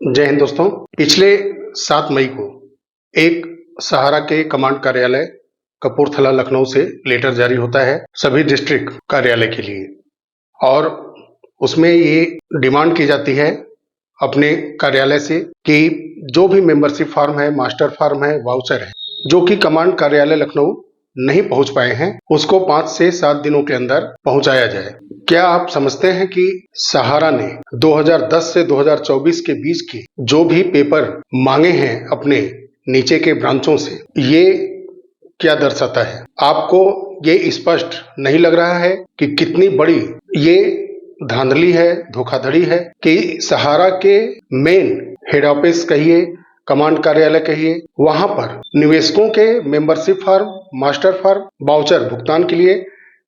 जय हिंद दोस्तों। पिछले 7 मई को एक सहारा के कमांड कार्यालय कपूरथला लखनऊ से लेटर जारी होता है सभी डिस्ट्रिक्ट कार्यालय के लिए, और उसमें ये डिमांड की जाती है अपने कार्यालय से कि जो भी मेंबरशिप फॉर्म है, मास्टर फॉर्म है, वाउचर है, जो कि कमांड कार्यालय लखनऊ नहीं पहुंच पाए हैं, उसको 5 से 7 दिनों के अंदर पहुंचाया जाए। क्या आप समझते हैं कि सहारा ने 2010 से 2024 के बीच के जो भी पेपर मांगे हैं अपने नीचे के ब्रांचों से, ये क्या दर्शाता है? आपको ये स्पष्ट नहीं लग रहा है कि कितनी बड़ी ये धांधली है, धोखाधड़ी है कि सहारा के मेन हेड ऑफिस कहिए, कमांड कार्यालय कहिए, वहां पर निवेशकों के membership form, master form, voucher भुगतान के लिए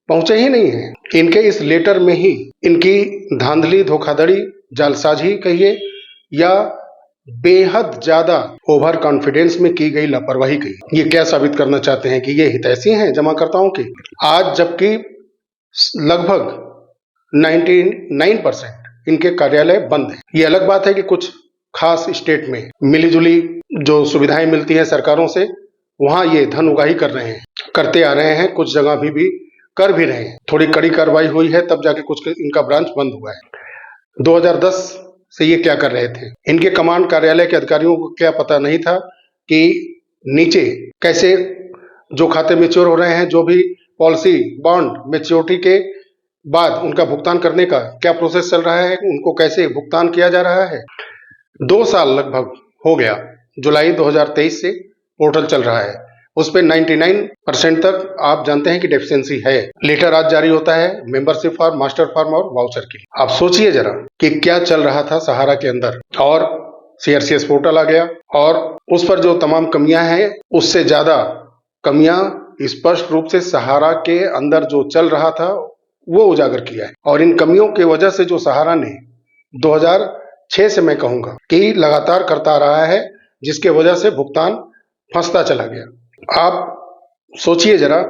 पहुंचे ही नहीं है। इनके इस लेटर में ही इनकी धांधली, धोखाधड़ी, जालसाजी कहिए या बेहद ज्यादा ओवर कॉन्फिडेंस में की गई लापरवाही कहिए। ये क्या साबित करना चाहते हैं कि ये हितैषी हैं जमाकर्ताओं के? आज जबकि लगभग 99% इनके कार्यालय बंद है। ये अलग बात है कि कुछ खास स्टेट में मिलीजुली जो सुविधाएं मिलती हैं सरकारों से, वहां ये धन उगाही कर रहे हैं, करते आ रहे हैं, कुछ जगह भी कर भी रहे हैं। थोड़ी कड़ी कार्रवाई हुई है तब जाके कुछ इनका ब्रांच बंद हुआ है। 2010 से ये क्या कर रहे थे? इनके कमांड कार्यालय के अधिकारियों को क्या पता नहीं था कि नीचे कैसे जो खाते मैच्योर हो रहे हैं, जो भी पॉलिसी बॉन्ड मैच्योरिटी के बाद उनका भुगतान करने का क्या प्रोसेस चल रहा है, उनको कैसे भुगतान किया जा रहा है। 2 साल लगभग हो गया, जुलाई 2023 से पोर्टल चल रहा है, उस पर 99% तक आप जानते हैं कि डेफिशिएंसी है। लेटर आज जारी होता है मेंबरशिप फॉर्म, मास्टर फॉर्म और वाउचर के लिए। आप सोचिए जरा कि क्या चल रहा था सहारा के अंदर, और सीआरसीएस पोर्टल आ गया और उस पर जो तमाम कमियां हैं, उससे ज्यादा कमियां स्पष्ट रूप से सहारा के अंदर जो चल रहा था वो उजागर किया है। और इन कमियों की वजह से जो सहारा ने 2006 से मैं कहूंगा कि लगातार करता रहा है, जिसके वजह से भुगतान फंसता चला गया। आप सोचिए जरा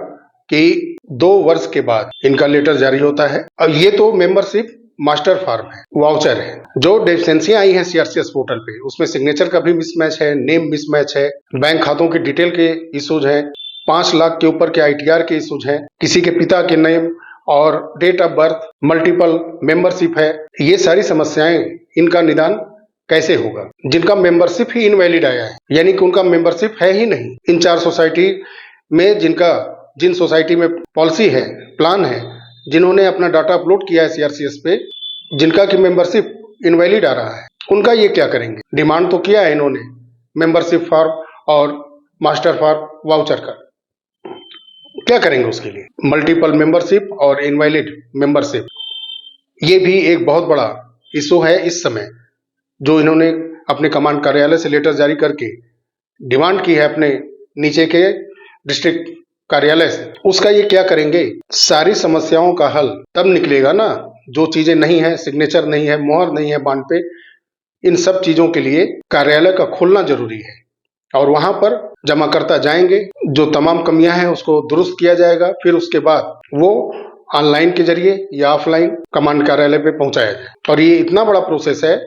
कि 2 वर्ष के बाद इनका लेटर जारी होता है। अब ये तो मेंबरशिप मास्टर फॉर्म है, वाउचर है, जो डेफिशिएंसियां आई हैं सीआरसीएस पोर्टल पे, उसमें सिग्नेचर का भी मिसमैच है, नेम मिसमैच है, बैंक खातों की डिटेल के इश्यूज हैं, 5 लाख के ऊपर के आईटीआर के इश्यूज हैं, किसी के पिता के नेम और date of birth, multiple membership है। ये सारी समस्याएं, इनका निदान कैसे होगा जिनका मेंबरशिप ही इनवैलिड आया है, यानी कि उनका मेंबरशिप है ही नहीं। इन 4 सोसाइटी में जिन सोसाइटी में पॉलिसी है, प्लान है, जिन्होंने अपना डाटा अपलोड किया है सीआरसीएस पे, जिनका कि मेंबरशिप इनवैलिड आ रहा है, उनका ये क्या करेंगे? डिमांड तो किया है इन्होंने मेंबरशिप फॉर्म और मास्टर फॉर्म, वाउचर का, क्या करेंगे उसके लिए? मल्टीपल मेंबरशिप और इनवैलिड मेंबरशिप, ये भी एक बहुत बड़ा इशू है इस समय, जो इन्होंने अपने कमांड कार्यालय से लेटर जारी करके डिमांड की है अपने नीचे के डिस्ट्रिक्ट कार्यालय से। उसका ये क्या करेंगे? सारी समस्याओं का हल तब निकलेगा ना, जो चीजें नहीं है, सिग्नेचर नहीं है, मोहर नहीं है बॉन्ड पे, इन सब चीजों के लिए कार्यालय का खुलना जरूरी है, और वहां पर जमाकर्ता जाएंगे, जो तमाम कमियां हैं उसको दुरुस्त किया जाएगा, फिर उसके बाद वो ऑनलाइन के जरिए या ऑफलाइन कमांड कार्यालय पे पहुंचाया जाए। और ये इतना बड़ा प्रोसेस है,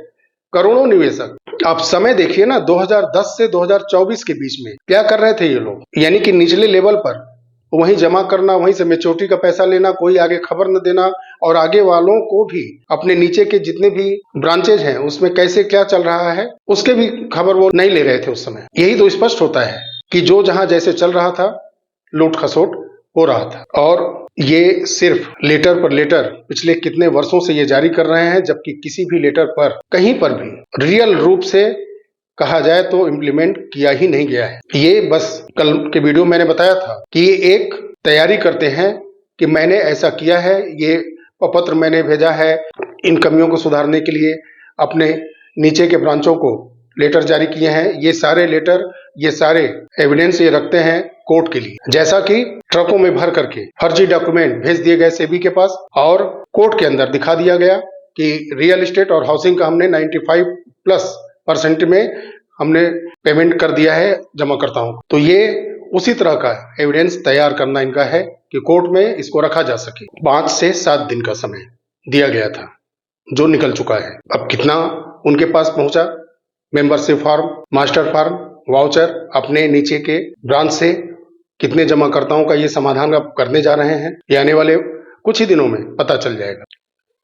करोड़ों निवेशक, आप समय देखिए ना, 2010 से 2024 के बीच में क्या कर रहे थे ये लोग? यानी कि निचले लेवल पर वहीं जमा करना, वहीं से मैच्योरिटी का पैसा लेना, कोई आगे खबर न देना, और आगे वालों को भी अपने नीचे के जितने भी ब्रांचेज हैं उसमें कैसे क्या चल रहा है उसके भी खबर वो नहीं ले रहे थे उस समय। यही तो स्पष्ट होता है कि जो जहां जैसे चल रहा था, लूट खसोट हो रहा था। और ये सिर्फ लेटर पर लेटर पिछले कितने वर्षों से ये जारी कर रहे हैं, जबकि किसी भी लेटर पर कहीं पर भी रियल रूप से कहा जाए तो इम्प्लीमेंट किया ही नहीं गया है। ये बस कल के वीडियो मैंने बताया था कि ये एक तैयारी करते हैं कि मैंने ऐसा किया है, ये पत्र मैंने भेजा है इन कमियों को सुधारने के लिए, अपने नीचे के ब्रांचों को लेटर जारी किए हैं। ये सारे लेटर, ये सारे एविडेंस ये रखते हैं कोर्ट के लिए, जैसा कि ट्रकों में भर करके फर्जी डॉक्यूमेंट भेज दिए गए सेबी के पास, और कोर्ट के अंदर दिखा दिया गया कि रियल एस्टेट और हाउसिंग का हमने 95% में हमने पेमेंट कर दिया है जमाकर्ताओं को। तो ये उसी तरह का एविडेंस तैयार करना इनका है कि कोर्ट में इसको रखा जा सके। 5 से 7 दिन का समय दिया गया था, जो निकल चुका है। अब कितना उनके पास पहुंचा membership form, master form, voucher अपने नीचे के ब्रांच से कितने जमाकर्ताओं का ये समाधान अब करने जा रहे हैं, ये आने वाले कुछ ही दिनों में पता चल जाएगा।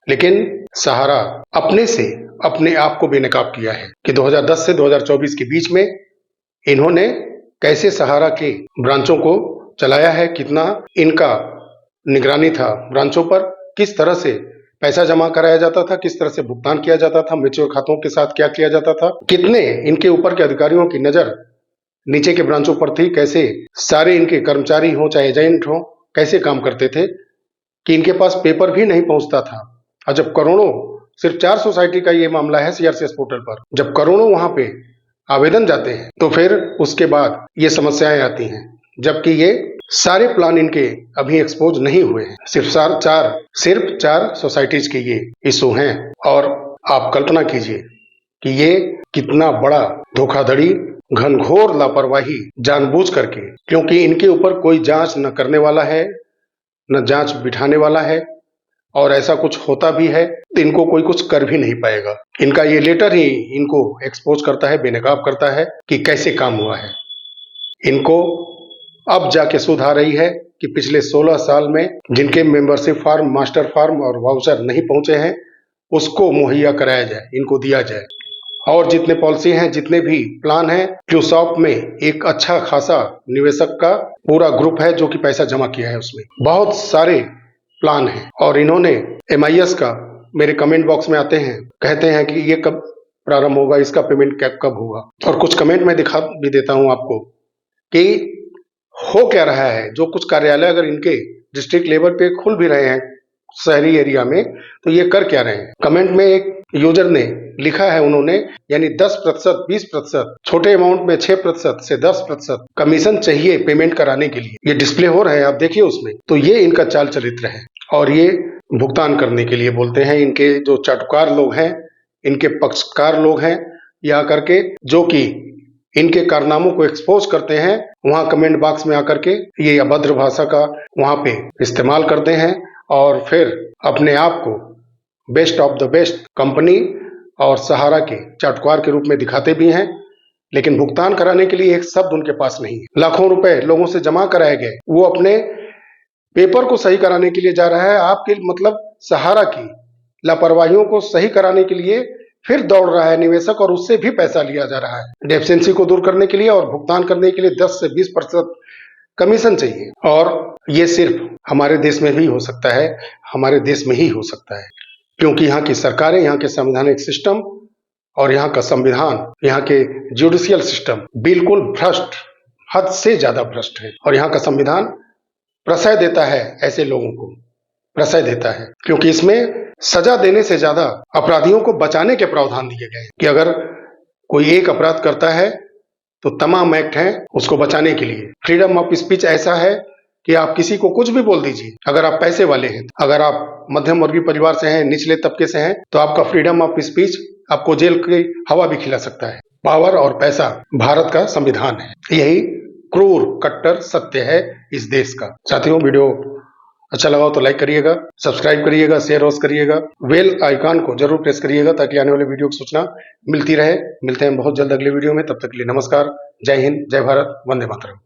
लेकिन सहारा अपने से अपने आप को बेनकाब किया है कि 2010 से 2024 के बीच में इन्होंने कैसे सहारा के ब्रांचों को चलाया है, कितना इनका निगरानी था ब्रांचों पर, किस तरह से पैसा जमा कराया जाता था, किस तरह से भुगतान किया जाता था, मैच्योर खातों के साथ क्या किया जाता था, कितने इनके ऊपर के अधिकारियों की नजर नीचे के ब्रांचों पर थी, कैसे सारे इनके कर्मचारी हो चाहे एजेंट हो कैसे काम करते थे कि इनके पास पेपर भी नहीं पहुंचता था। और जब करोड़ों, सिर्फ 4 सोसाइटी का ये मामला है सीआरसीएस पोर्टल पर, जब करोड़ों वहां पे आवेदन जाते हैं तो फिर उसके बाद ये समस्याएं आती हैं, जबकि ये सारे प्लान इनके अभी एक्सपोज नहीं हुए हैं। सिर्फ चार सोसाइटीज के ये इशू हैं और आप कल्पना कीजिए कि ये कितना बड़ा धोखाधड़ी, घनघोर लापरवाही जानबूझ करके, क्योंकि इनके ऊपर कोई जांच न करने वाला है न जांच बिठाने वाला है, और ऐसा कुछ होता भी है तो इनको कोई कुछ कर भी नहीं पाएगा। इनका ये लेटर ही इनको एक्सपोज करता है, बेनकाब करता है कि कैसे काम हुआ है। इनको अब जाके सुध आ रही है कि पिछले 16 साल में जिनके मेंबरशिप फॉर्म, मास्टर फॉर्म और वाउचर नहीं पहुंचे हैं उसको मुहैया कराया जाए, इनको दिया जाए। और जितने पॉलिसी हैं, जितने भी प्लान हैं, फ्लूसॉफ्ट में एक अच्छा खासा निवेशक का पूरा ग्रुप है जो कि पैसा जमा किया है, उसमें बहुत सारे प्लान हैं। और इन्होंने MIS का, मेरे कमेंट बॉक्स में आते हैं, कहते हैं कि ये कब प्रारंभ होगा, इसका पेमेंट कब होगा। और कुछ कमेंट में दिखा भी देता हूं आपको कि हो क्या रहा है। जो कुछ कार्यालय अगर इनके डिस्ट्रिक्ट लेवल पे खुल भी रहे हैं शहरी एरिया में, तो ये कर क्या रहे हैं। कमेंट में एक यूजर ने लिखा है, उन्होंने यानी 10%, 20%, छोटे अमाउंट में 6% से 10% कमीशन चाहिए पेमेंट कराने के लिए। ये डिस्प्ले हो रहे हैं, आप देखिए उसमें। तो ये इनका चाल चरित्र है और ये भुगतान करने के लिए बोलते हैं। इनके जो चाटुकार लोग हैं, इनके पक्षकार लोग हैं, ये आकर के जो कि इनके कारनामों को एक्सपोज करते हैं, वहां कमेंट बॉक्स में आकर के ये अभद्र भाषा का वहां पे इस्तेमाल करते हैं और फिर अपने आप को best of the best company और सहारा के चाटुकार के रूप में दिखाते भी हैं। लेकिन भुगतान कराने के लिए एक शब्द उनके पास नहीं है। लाखों रुपए लोगों से जमा कराए गए, वो अपने पेपर को सही कराने के लिए जा रहा है। आपके मतलब सहारा की लापरवाहियों को सही कराने के लिए फिर दौड़ रहा है निवेशक और उससे भी पैसा लिया जा रहा है डेफिशिएंसी को दूर करने के लिए, और भुगतान करने के लिए 10 से 20% कमीशन चाहिए। और ये सिर्फ हमारे देश में भी हो सकता है, हमारे देश में ही हो सकता है, क्योंकि यहाँ की सरकारें, यहाँ के संवैधानिक सिस्टम और यहाँ का संविधान, यहाँ के जुडिशियल सिस्टम बिल्कुल भ्रष्ट, हद से ज्यादा भ्रष्ट है। और यहाँ का संविधान प्रशय देता है, ऐसे लोगों को प्रशय देता है, क्योंकि इसमें सजा देने से ज्यादा अपराधियों को बचाने के प्रावधान दिए गए हैं कि अगर कोई एक अपराध करता है तो तमाम एक्ट हैं उसको बचाने के लिए। फ्रीडम ऑफ स्पीच ऐसा है कि आप किसी को कुछ भी बोल दीजिए। अगर आप पैसे वाले हैं, अगर आप मध्यम वर्गीय परिवार से हैं, निचले तबके से हैं, तो आपका फ्रीडम ऑफ स्पीच आपको जेल की हवा भी खिला सकता है। पावर और पैसा भारत का संविधान है, यही क्रूर कट्टर सत्य है इस देश का। साथियों, वीडियो अच्छा लगा हो तो लाइक करिएगा, सब्सक्राइब करिएगा, शेयर और करिएगा, बेल आइकॉन को जरूर प्रेस करिएगा ताकि आने वाले वीडियो की सूचना मिलती रहे। मिलते हैं बहुत जल्द अगले वीडियो में, तब तक के लिए नमस्कार, जय हिंद, जय भारत, वंदे मातरम।